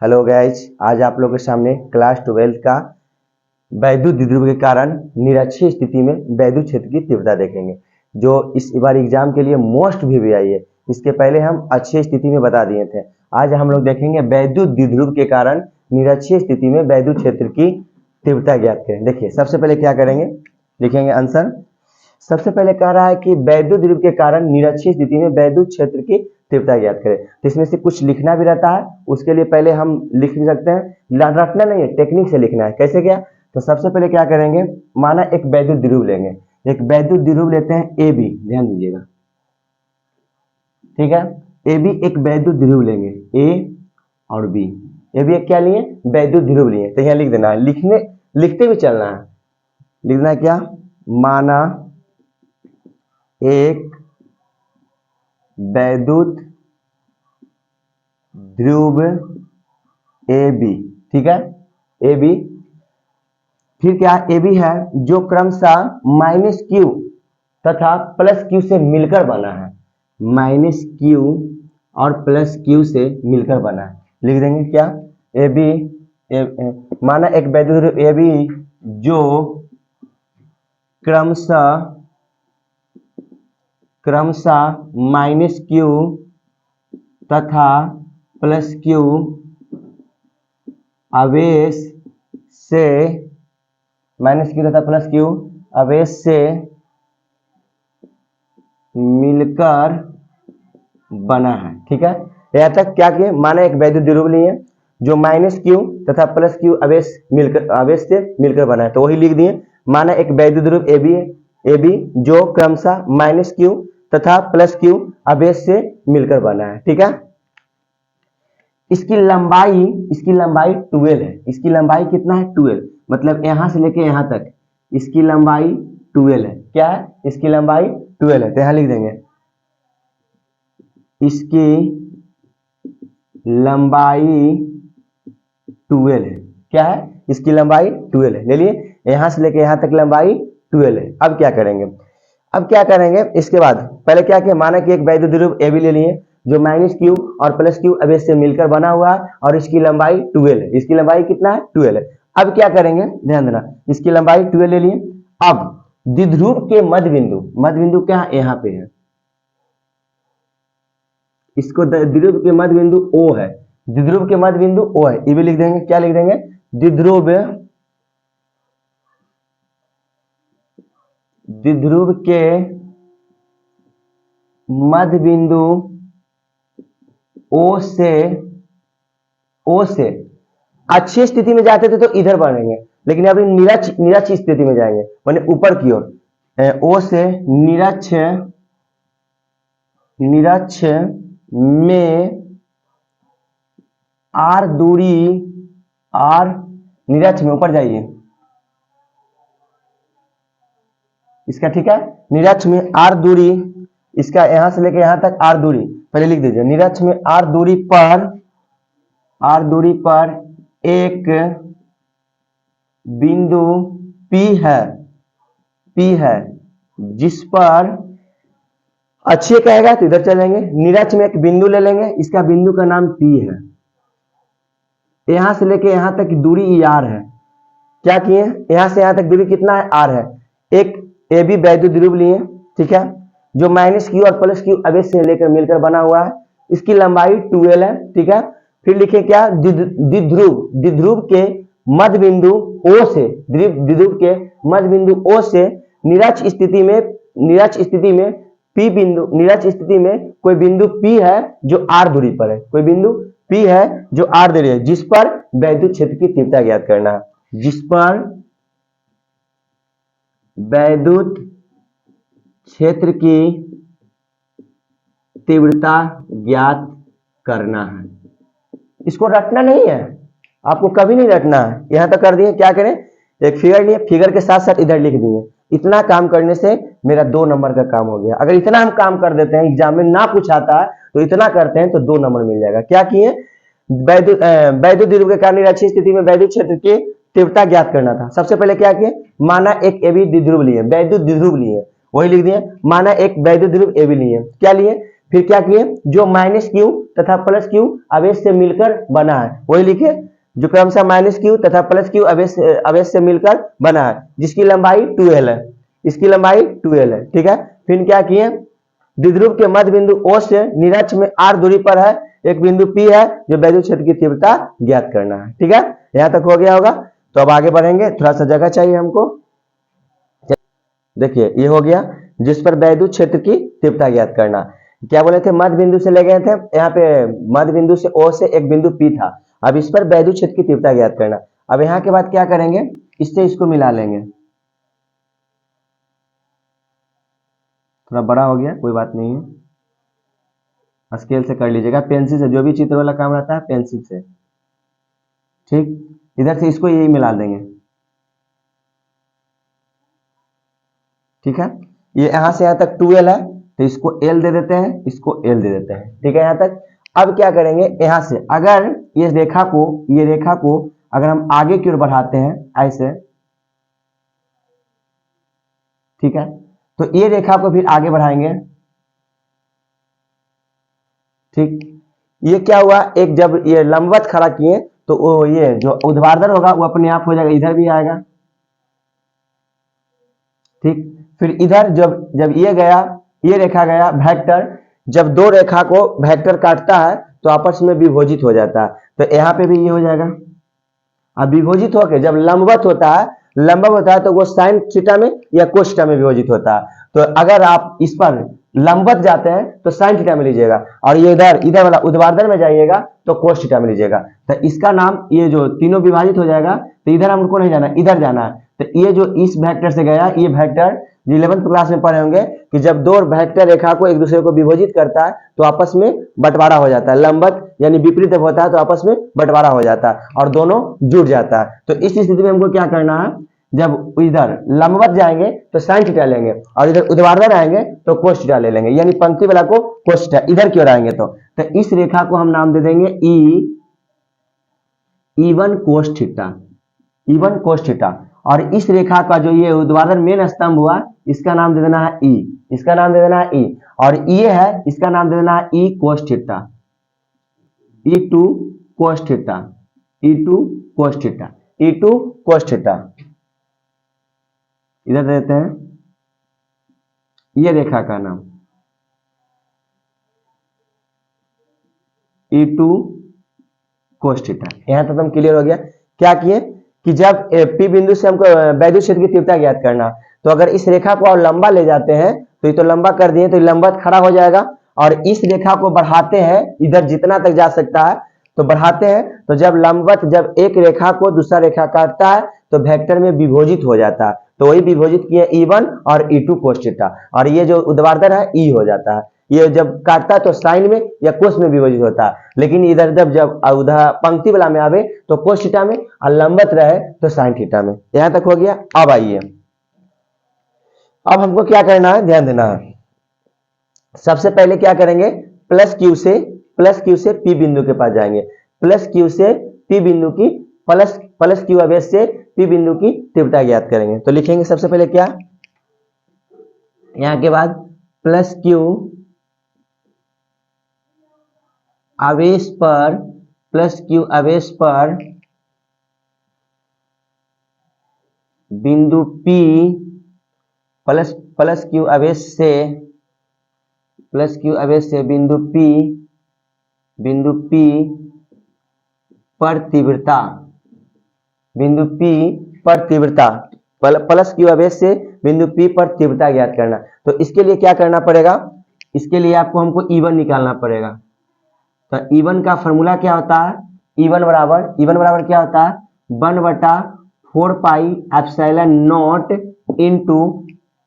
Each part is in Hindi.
हेलो गाइज, आज आप लोगों के सामने क्लास 12 का वैद्युत द्विध्रुव के कारण निरक्षीय स्थिति में वैद्युत क्षेत्र की तीव्रता देखेंगे, जो इस बार एग्जाम के लिए मोस्ट भी आई है। इसके पहले हम अक्षीय स्थिति में बता दिए थे। आज हम लोग देखेंगे वैद्युत द्विध्रुव के कारण निरक्षीय स्थिति में वैद्युत क्षेत्र की तीव्रता ज्ञात करें। देखिए, सबसे पहले क्या करेंगे, लिखेंगे आंसर। सबसे पहले कह रहा है कि वैद्युत द्विध्रुव के कारण निरक्षीय स्थिति में वैद्युत क्षेत्र की तीव्रता ज्ञात करें। तो इसमें से कुछ लिखना भी रहता है, उसके लिए पहले हम लिख भी सकते हैं। रटना नहीं है, टेक्निक से लिखना है। कैसे क्या? तो सबसे पहले क्या करेंगे, माना एक वैद्युत द्विध्रुव लेंगे। एक वैद्युत द्विध्रुव लेते हैं ए बी, ध्यान दीजिएगा, ठीक है। ए बी एक वैद्युत द्विध्रुव लेंगे, ए और बी। ए बी एक क्या लिए? वैद्युत द्विध्रुव लिए। तो यहाँ लिख देना है, लिखते भी चलना है। लिखना है क्या? माना एक वैद्युत ध्रुव ए बी, ठीक है, ए बी। फिर क्या? ए बी है जो क्रमशः माइनस क्यू तथा प्लस क्यू से मिलकर बना है। माइनस क्यू और प्लस क्यू से मिलकर बना है। लिख देंगे क्या? ए बी, माना एक वैद्युत ध्रुव ए बी जो क्रमशः माइनस क्यू तथा प्लस क्यू आवेश से, माइनस क्यू तथा प्लस क्यू आवेश से मिलकर बना है, ठीक है। यहाँ तक क्या किए? माना एक वैद्युत द्विध्रुव लिए जो माइनस क्यू तथा प्लस क्यू आवेश से मिलकर बना है, तो वही लिख दिए। माना एक वैद्युत द्विध्रुव ए बी जो क्रमशः माइनस क्यू तथा प्लस क्यू आवेश से मिलकर बना है, ठीक है। इसकी लंबाई 12 है। इसकी लंबाई कितना है? 12, मतलब यहां से लेके यहां तक इसकी लंबाई 12 है। क्या है? इसकी लंबाई 12 है। तो यहां लिख देंगे इसकी लंबाई 12 है। क्या है? इसकी लंबाई 12 है। ले लिए, यहां से लेके यहां तक लंबाई 12 है। अब क्या करेंगे? इसके बाद पहले क्या किया? माना कि एक वैद्युत ध्रुव ए बी ले लिए जो माइनस क्यू और प्लस क्यू आवेश से मिलकर बना हुआ है और इसकी लंबाई 12 है। इसकी लंबाई कितना है? 12 है। अब क्या करेंगे, ध्यान देना, इसकी लंबाई 12 ले लिए। अब द्विध्रुव के मध्य बिंदु क्या है? यहाँ पे है। इसको द्विध्रुव के मध्य बिंदु O है। द्विध्रुव के मध्य बिंदु O है। ये भी लिख देंगे। क्या लिख देंगे? द्विध्रुव के मध्य बिंदु O से अच्छी स्थिति में जाते थे तो इधर बढ़ेंगे, लेकिन अभी निरक्ष स्थिति में जाएंगे, माने ऊपर की ओर। O से निरक्ष में R दूरी, निरक्ष में ऊपर जाइए इसका, ठीक है। निरक्ष में R दूरी, इसका यहां से लेके यहां तक R दूरी पहले लिख दीजिए। निरक्ष में R दूरी पर एक बिंदु P है जिस पर अच्छे कहेगा तो इधर चलेंगे। निरक्ष में एक बिंदु ले लेंगे, इसका बिंदु का नाम P है। यहां से लेके यहां तक दूरी R है। क्या किए? यहां से यहां तक दूरी कितना है? R है। एक ए बी वैद्युत ध्रुव लिए, ठीक है, जो माइनस क्यू और प्लस क्यू आवेश से लेकर मिलकर बना हुआ है। इसकी लंबाई 12 है, ठीक है। फिर लिखे क्या? द्विध्रुव के मध्य बिंदु O से, द्विध्रुव के मध्य बिंदु O से निरक्ष स्थिति में कोई बिंदु P है जो R दूरी पर है। कोई बिंदु P है जो R दूरी है, जिस पर वैद्युत क्षेत्र की तीव्रता ज्ञात करना है। जिस पर वैद्युत क्षेत्र की तीव्रता ज्ञात करना है। इसको रटना नहीं है, आपको कभी नहीं रटना है। यहां तक कर दिए। क्या करें? एक फिगर लिए, फिगर के साथ साथ इधर लिख दिए। इतना काम करने से मेरा 2 नंबर का काम हो गया। अगर इतना हम काम कर देते हैं, एग्जाम में ना पूछाता है तो इतना करते हैं तो 2 नंबर मिल जाएगा। क्या किए? वैद्युत ध्रुव के कारण निरक्षीय स्थिति में वैद्युत क्षेत्र की तीव्रता ज्ञात करना था। सबसे पहले क्या किए? माना एक ए बी द्विध्रुव लिए, वैद्युत द्विध्रुव लिए, वही लिख दिए। माना एक वैद्युत ध्रुव ए बी लिए। क्या लिए? फिर क्या किए, जो माइनस क्यू तथा प्लस क्यू आवेश से मिलकर बना है वही लिखे, जो क्रमशः माइनस क्यू तथा प्लस क्यू आवेश से मिलकर बना है, जिसकी लंबाई 2l है, इसकी लंबाई 2l है। ठीक है, फिर क्या किए, द्विध्रुव के मध्य बिंदु O से निरक्ष में r दूरी पर है एक बिंदु P है, जो वैद्युत क्षेत्र की तीव्रता ज्ञात करना है। ठीक है, यहां तक हो गया होगा। तो अब आगे बढ़ेंगे, थोड़ा सा जगह चाहिए हमको। देखिए ये हो गया, जिस पर वैद्युत क्षेत्र की तीव्रता ज्ञात करना। क्या बोले थे, मध्य बिंदु से ले गए थे, यहाँ पे मध्य बिंदु से O से एक बिंदु P था, अब इस पर वैद्युत क्षेत्र की तीव्रता ज्ञात करना। अब यहाँ के बाद क्या करेंगे, इससे इसको मिला लेंगे, थोड़ा बड़ा हो गया, कोई बात नहीं है, स्केल से कर लीजिएगा, पेंसिल से, जो भी चित्र वाला काम रहता है पेंसिल से। ठीक, इधर से इसको यही मिला देंगे। ठीक है, ये यहां से यहां तक 2l है, तो इसको l दे देते हैं, इसको l दे देते हैं। ठीक है, यहां तक। अब क्या करेंगे, यहां से अगर ये रेखा को अगर हम आगे की ओर बढ़ाते हैं ऐसे, ठीक है, तो ये रेखा को फिर आगे बढ़ाएंगे। ठीक, ये क्या हुआ, एक जब ये लंबवत खड़ा किए तो वो ये जो ऊर्ध्वाधर होगा वो अपने आप हो जाएगा, इधर भी आएगा। ठीक, फिर इधर जब ये गया, ये रेखा गया वेक्टर, जब दो रेखा को वेक्टर काटता है तो आपस में विभोजित हो जाता है, तो यहाँ पे भी ये हो जाएगा। अब विभोजित होकर जब लंबवत होता है तो वो साइन थीटा में या कोस थीटा में विभोजित होता है। तो अगर आप इस पर लंबवत जाते हैं तो साइन थीटा में लीजिएगा, और ये इधर वाला ऊर्ध्वाधर में जाइएगा तो कोस थीटा में लीजिएगा। तो इसका नाम, ये जो तीनों विभाजित हो जाएगा, तो इधर हमको नहीं जाना, इधर जाना है। तो ये जो इस वेक्टर से गया, ये वेक्टर 11th क्लास में पढ़े होंगे कि जब दो वेक्टर रेखा को एक दूसरे को विभोजित करता है तो आपस में बंटवारा हो जाता है, लंबवत यानी विपरीत होता है तो आपस में बंटवारा हो जाता है और दोनों जुड़ जाता है। तो इस स्थिति में हमको क्या करना है, जब इधर लंबवत जाएंगे तो साइन थीटा लेंगे और इधर ऊर्ध्वाधर आएंगे तो कोस थीटा ले लेंगे, यानी पंक्ति वाला को कोस थीटा, इधर की ओर आएंगे तो इस रेखा को हम नाम दे देंगे E1 cos theta, E1 cos theta. और इस रेखा का जो ये ऊर्ध्वाधर मेन स्तंभ हुआ, इसका नाम दे देना है E, इसका नाम दे देना है E, और ये है, इसका नाम दे देना है E cos theta, E2 cos theta, E2 cos theta, E2 cos theta. इधर देते हैं ये रेखा का नाम E2 कोस थीटा। यहां तक हम क्लियर हो गया। क्या किए कि जब P बिंदु से हमको वैद्युत क्षेत्र की तीव्रता ज्ञात करना, तो अगर इस रेखा को और लंबा ले जाते हैं तो ये तो लंबा कर दिए, तो लंबवत खड़ा हो जाएगा, और इस रेखा को बढ़ाते हैं, इधर जितना तक जा सकता है तो बढ़ाते हैं, तो जब लंबवत जब एक रेखा को दूसरा रेखा काटता है तो वेक्टर में विभोजित हो जाता है, तो वही विभोजित किए E1 और E2 कोस थीटा, और ये जो ऊर्ध्वाधर है E हो जाता है। ये जब काटता है तो साइन में या कोस में विभजित होता है, लेकिन इधर जब उधर पंक्ति वाला में आवे तो कोस थीटा में, और लंबवत रहे तो साइन थीटा में। यहां तक हो गया। अब आइए, अब हमको क्या करना है, ध्यान देना है। सबसे पहले क्या करेंगे, प्लस क्यू से P बिंदु के पास जाएंगे, प्लस क्यू से P बिंदु की प्लस क्यू आवेश से P बिंदु की तीव्रता ज्ञात करेंगे। तो लिखेंगे सबसे पहले क्या, यहां के बाद प्लस क्यू आवेश पर बिंदु P प्लस क्यू आवेश से बिंदु P पर तीव्रता, प्लस क्यू आवेश से बिंदु P पर तीव्रता ज्ञात करना। तो इसके लिए क्या करना पड़ेगा, इसके लिए आपको हमको E1 निकालना पड़ेगा। तो E1 का फॉर्मूला क्या होता है, E1 बराबर क्या होता है, 1/4 pi epsilon not into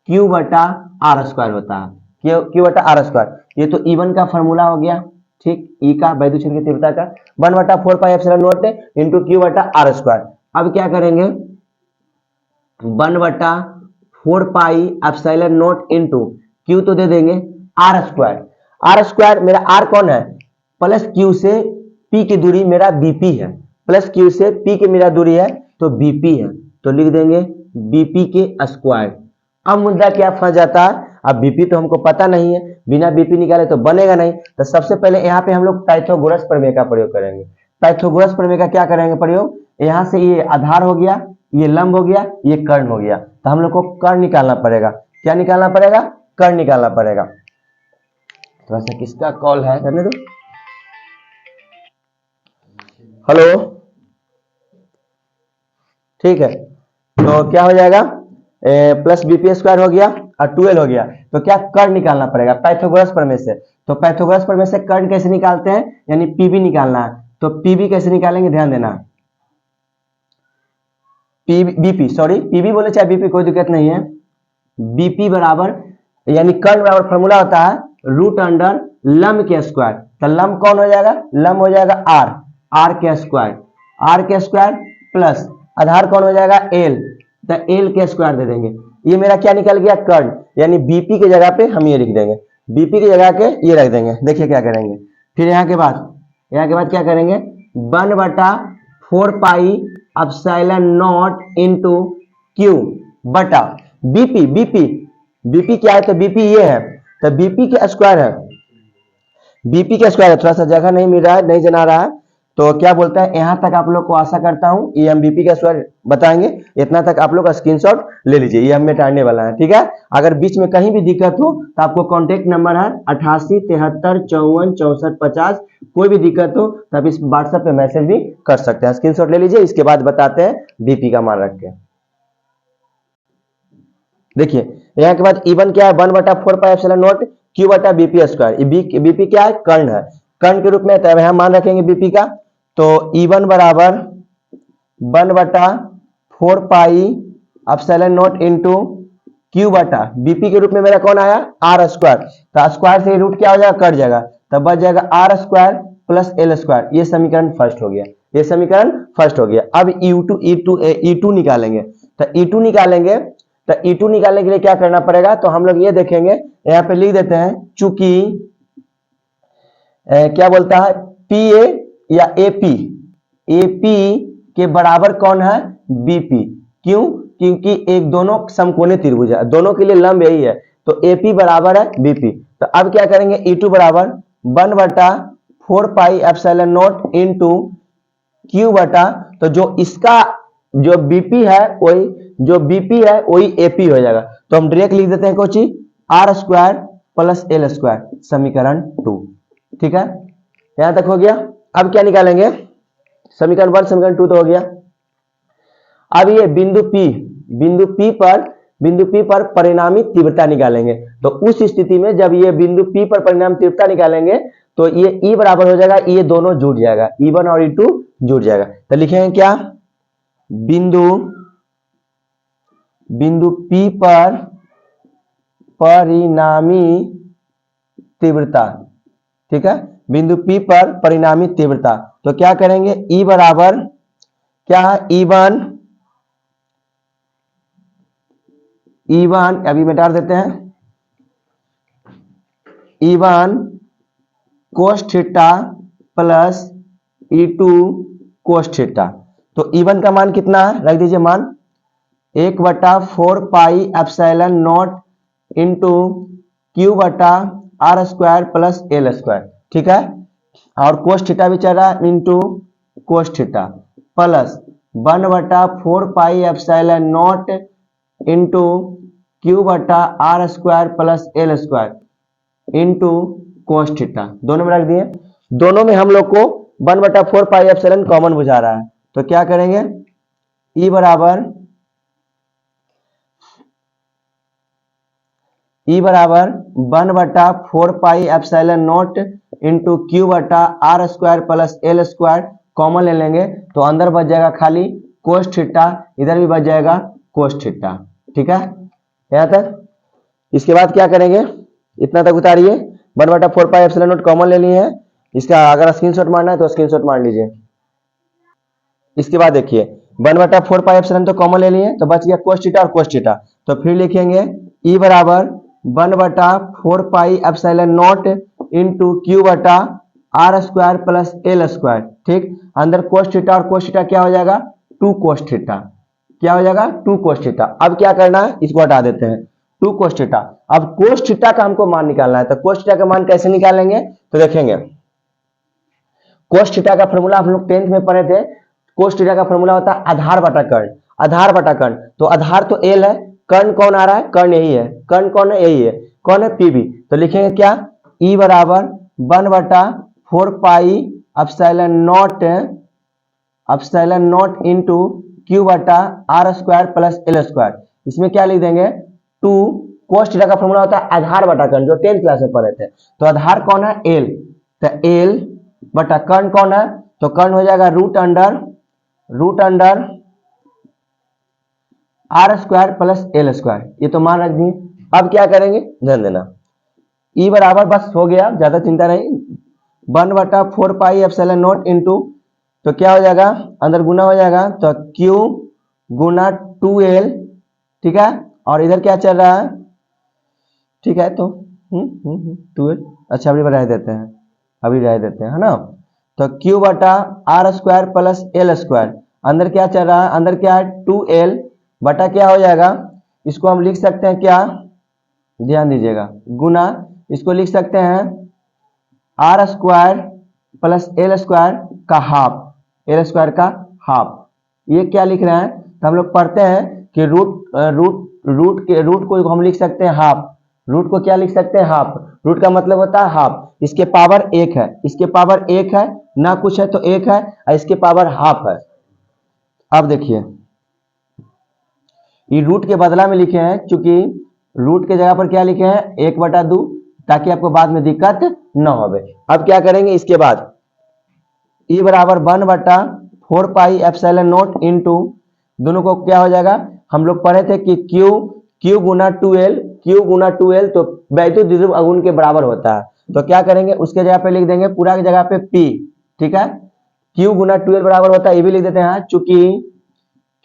Q बटा R स्क्वायर होता है, Q बटा R स्क्वायर। ये तो E1 का फॉर्मूला हो गया। ठीक, E का वैद्युत क्षेत्र की तीव्रता का 1/4 pi epsilon not into Q बटा R स्क्वायर। अब क्या करेंगे, 1/4 pi epsilon not into Q तो दे देंगे R स्क्वायर मेरा R कौन है, प्लस Q से P की दूरी मेरा BP है, प्लस Q से P की मेरा दूरी है तो BP है, तो लिख देंगे BP के स्क्वायर। अब मुद्दा क्या फंस जाता है, अब बीपी तो हमको पता नहीं है, बिना बीपी निकाले तो बनेगा नहीं। तो सबसे पहले यहाँ पे हम लोग पाइथागोरस प्रमेय का प्रयोग करेंगे। पाइथागोरस प्रमेय का क्या करेंगे प्रयोग, यहाँ से ये आधार हो गया, ये लंब हो गया, ये कर्ण हो गया, तो हम लोग को कर्ण निकालना पड़ेगा। क्या निकालना पड़ेगा, कर्ण निकालना पड़ेगा। थोड़ा सा किसका कॉल है, करने दो। हेलो, ठीक है, तो क्या हो जाएगा, प्लस बीपी स्क्वायर हो गया और 12 हो गया। तो क्या कर्ण निकालना पड़ेगा पाइथागोरस प्रमेय से। तो पाइथागोरस प्रमेय से कर्ण कैसे निकालते हैं, यानी पीबी निकालना है। तो पीबी कैसे निकालेंगे, ध्यान देना, बीपी, सॉरी पीबी बोले चाहे बीपी कोई दिक्कत नहीं है। बीपी बराबर, यानी कर्ण बराबर फॉर्मूला होता है रूट अंडर लंब के स्क्वायर। तो लंब कौन हो जाएगा, लंब हो जाएगा आर के स्क्वायर, आर के स्क्वायर प्लस आधार कौन हो जाएगा एल, तो एल के स्क्वायर दे देंगे। ये मेरा क्या निकल गया, कर्ण, यानी बीपी की जगह पे हम ये लिख देंगे, बीपी की जगह के ये रख देंगे। देखिए क्या करेंगे, फिर यहाँ के बाद क्या करेंगे, 1/4 pi epsilon not into Q बटा बीपी। बीपी क्या है, तो बीपी ये है, तो बीपी के स्क्वायर है, बीपी के स्क्वायर है। थोड़ा सा जगह नहीं मिल रहा है, नहीं जना रहा है, तो क्या बोलता है, यहां तक आप लोग को आशा करता हूं ये हम बीपी का स्क्वायर बताएंगे। इतना तक आप लोग का स्क्रीनशॉट ले लीजिए, ये हम मिटाने वाला है, ठीक है। अगर बीच में कहीं भी दिक्कत हो तो आपको कॉन्टेक्ट नंबर है 88 73 54 64 50। कोई भी दिक्कत हो तो आप इस व्हाट्सएप पे मैसेज भी कर सकते हैं। स्क्रीनशॉट ले लीजिए, इसके बाद बताते हैं बीपी का मान रख के। देखिए यहाँ के बाद इवन क्या है, 1/4 पाई एप्सिलॉन नॉट क्यू बटा बीपी स्क्वायर। बीपी क्या है, कर्ण है, कर्ण के रूप में। तो यहाँ मान रखेंगे बीपी का, तो इवन बराबर 1/4 pi epsilon not into Q बटा बीपी के रूप में मेरा कौन आया, आर स्क्वायर। तो स्क्वायर से रूट क्या हो जाएगा, कट जाएगा, तब बच जाएगा R square plus L square. ये समीकरण फर्स्ट हो गया, ये समीकरण फर्स्ट हो गया। अब E2 निकालेंगे। तो E2 निकालेंगे, तो E2 निकालने के लिए क्या करना पड़ेगा, तो हम लोग ये देखेंगे, यहाँ पे लिख देते हैं, चूंकि क्या बोलता है पीए या एपी, एपी के बराबर कौन है, बीपी। क्यों, क्योंकि एक दोनों समकोणीय त्रिभुज है, दोनों के लिए लंब यही है, तो एपी बराबर है बीपी। तो अब क्या करेंगे, E2 बराबर 1/4 pi epsilon not into Q बटा, तो जो इसका जो बीपी है वही, जो बीपी है वही एपी हो जाएगा। तो हम डायरेक्ट लिख देते हैं कोची, R square plus L square, समीकरण 2, ठीक है। यहां तक हो गया। अब क्या निकालेंगे, समीकरण 1 समीकरण 2 तो हो गया। अब ये बिंदु P पर परिणामी तीव्रता निकालेंगे। तो उस स्थिति में जब ये बिंदु P पर परिणामी तीव्रता निकालेंगे तो ये E बराबर हो जाएगा, ये दोनों जुड़ जाएगा, E1 और E2 जुड़ जाएगा। तो लिखेंगे क्या, बिंदु P पर परिणामी तीव्रता, ठीक है, बिंदु P पर परिणामी तीव्रता। तो क्या करेंगे, E बराबर क्या है, E1 अभी मिटा देते हैं, E1 कोस theta plus E2 cos theta. तो E1 का मान कितना है, रख दीजिए मान 1/4 pi epsilon naught into Q बटा R square plus L square, ठीक है। और कोस थीटा भी चल रहा है, into cos theta plus 1/4 pi epsilon naught into Q बटा R square plus L square into cos theta. दोनों में रख दिए, दोनों में हम लोग को 1/4 पाई एप्सिलॉन कॉमन बुझा रहा है। तो क्या करेंगे, E बराबर 1/4 pi epsilon naught into Q बटा R square plus L square, common ले लेंगे तो अंदर बच जाएगा खाली कोस थीटा, इधर भी बच जाएगा कोस थीटा, ठीक है यहाँ तक। इसके बाद क्या करेंगे, इतना तक उतारिए, 1/4 पाई एप्सिलॉन नॉट कॉमन ले लिए हैं, इसका अगर स्क्रीनशॉट मारना है तो स्क्रीनशॉट मार लीजिए। इसके बाद देखिए 1/4 पाई एप्सिलॉन तो कॉमन ले लिए, तो बच गया कोस थीटा और कोस थीटा। तो फिर लिखेंगे E बराबर 1/4 pi epsilon naught into Q बटा R square plus L square, ठीक। अंदर कोस थीटा और कोस थीटा क्या हो जाएगा, 2 कोस थीटा, क्या हो जाएगा, 2 कोस थीटा। अब क्या करना है, इसको हटा देते हैं, 2 cos थीटा। अब cos थीटा का हमको मान निकालना है, तो cos थीटा का मान कैसे निकालेंगे तो देखेंगे। cos थीटा का फॉर्मूला हम लोग 10th में पढ़े थे। cos थीटा का फॉर्मूला होता है आधार बटा कर्ण, आधार बटा कर्ण। तो आधार तो L है, कर्ण कौन आ रहा है, कर्ण यही है, कर्ण कौन है, यही है, कौन है PB। तो लिखेंगे क्या, E बराबर 1 बटा 4 पाई एप्सिलॉन नॉट इंटू Q बटा R square plus L square. इसमें क्या लिख देंगे 2 cos थीटा का फॉर्मूला होता है आधार बटा कर्ण, जो 10th क्लास में पढ़े थे। तो आधार कौन है, L, तो L बटा कर्ण कौन है, तो कर्ण हो जाएगा root under R square plus L square. ये तो मान रख दिए। अब क्या करेंगे ध्यान देना, E बराबर बस हो गया, ज्यादा चिंता नहीं, 1 बटा 4 पाई एप्सिलॉन नॉट इंटू, तो क्या हो जाएगा अंदर गुना हो जाएगा, तो Q गुना 2L, ठीक है, और इधर क्या चल रहा है, ठीक है, तो 2L, अच्छा अभी बढ़ा देते हैं, है ना। तो Q बटा R square plus L square, अंदर क्या चल रहा है, अंदर क्या है 2L बटा क्या हो जाएगा, इसको हम लिख सकते हैं क्या, ध्यान दीजिएगा, गुना, इसको लिख सकते हैं R square plus L square का हाफ, L स्क्वायर का हाफ। ये क्या लिख रहे हैं, तो हम लोग पढ़ते हैं कि रूट को हम लिख सकते हैं हाफ, रूट को क्या लिख सकते हैं, हाफ, रूट का मतलब होता है हाफ, इसके पावर 1 है, इसके पावर 1 है, ना कुछ है तो 1 है, और इसके पावर हाफ है। अब देखिए ये रूट के बदला में लिखे हैं, क्योंकि रूट के जगह पर क्या लिखे हैं 1/2, ताकि आपको बाद में दिक्कत न हो। अब क्या करेंगे इसके बाद, E बराबर 1 बटा 4 पाई एप्सिलॉन नॉट इंटू, दोनों को क्या हो जाएगा, हम लोग पढ़े थे कि Q गुना 2L, तो वैद्युत द्विध्रुव आघूर्ण के बराबर होता है। तो क्या करेंगे उसके जगह पे लिख देंगे, पूरा की जगह पे P, ठीक है, Q गुना 2L बराबर होता है, ये भी लिख देते हैं, चूंकि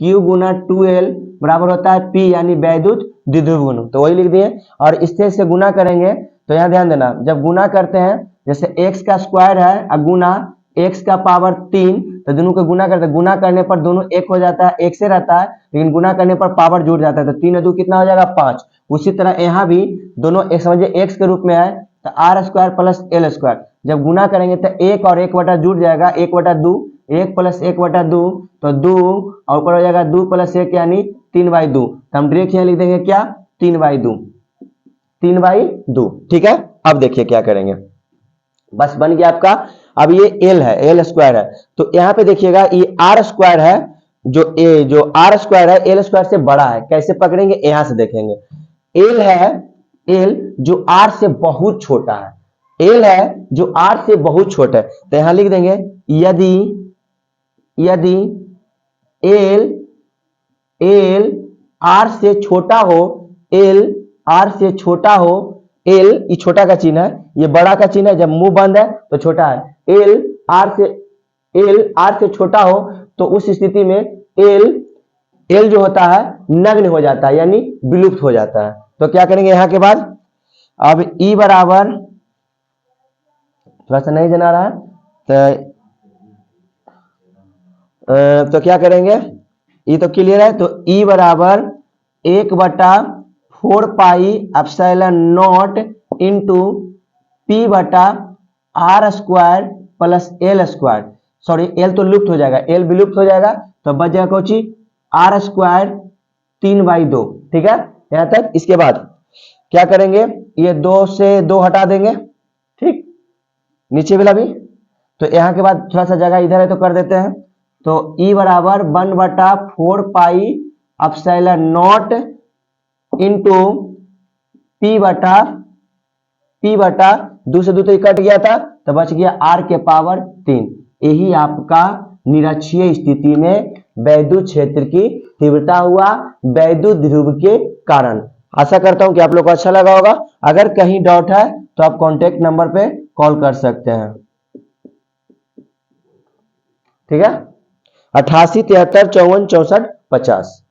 Q गुना 2L बराबर होता है P, यानी वैद्युत द्विध्रुव गुण, तो वही लिख दिए। और इससे से गुना करेंगे, तो यहाँ ध्यान देना, जब गुना करते हैं, जैसे x का स्क्वायर है और गुना x का पावर 3, तो दोनों को गुना करते हैं, गुना करने पर दोनों एक हो जाता है, एक से रहता है, लेकिन गुना करने पर पावर जुड़ जाता है, तो 3 2 कितना हो जाएगा 5। उसी तरह यहाँ भी दोनों एक समझिए x के रूप में है, तो R square plus L square, जब गुना करेंगे तो 1 और 1 बटा जुड़ जाएगा, 1/2, 1 प्लस 1/2, तो 2, और ऊपर हो जाएगा 2 प्लस 1 यानी 3/2, तो हम डायरेक्ट यहाँ लिख देंगे क्या 3/2, ठीक है। अब देखिए क्या करेंगे, बस बन गया आपका। अब ये L है, L स्क्वायर है, तो यहाँ पे देखिएगा ये R स्क्वायर है, जो R स्क्वायर है L स्क्वायर से बड़ा है, कैसे पकड़ेंगे यहाँ से देखेंगे। L है, L जो R से बहुत छोटा है, L है जो R से बहुत छोटा है, तो यहाँ लिख देंगे यदि L R से छोटा हो, L R से छोटा हो, L ये छोटा का चिन्ह है, ये बड़ा का चिन्ह है, जब मुंह बंद है तो छोटा है, L R से छोटा हो, तो उस स्थिति में L जो होता है नग्न हो जाता है, यानी विलुप्त हो जाता है। तो क्या करेंगे यहाँ के बाद, अब E बराबर, थोड़ा सा नहीं जना रहा है, तो क्या करेंगे, ये तो क्लियर है, तो E बराबर 1/4 pi epsilon naught into P बटा R square plus L square, sorry L तो लुप्त हो जाएगा, L विलुप्त हो जाएगा, तो बच जाएगा कोची R स्क्वायर 3/2, ठीक है यहाँ तक। इसके बाद क्या करेंगे, ये 2 से 2 हटा देंगे, ठीक, नीचे वाला भी, तो यहाँ के बाद थोड़ा सा जगह इधर है तो कर देते हैं, तो E बराबर 1/4 pi epsilon naught into P बटा 2 से 2 तो कट गया था, तो बच गया R के पावर 3। यही आपका निरक्षीय स्थिति में वैद्युत क्षेत्र की तीव्रता हुआ, वैद्युत द्विध्रुव के कारण। आशा करता हूं कि आप लोग को अच्छा लगा होगा। अगर कहीं डाउट है तो आप कॉन्टेक्ट नंबर पे कॉल कर सकते हैं, ठीक है, 88 73 54 64 50।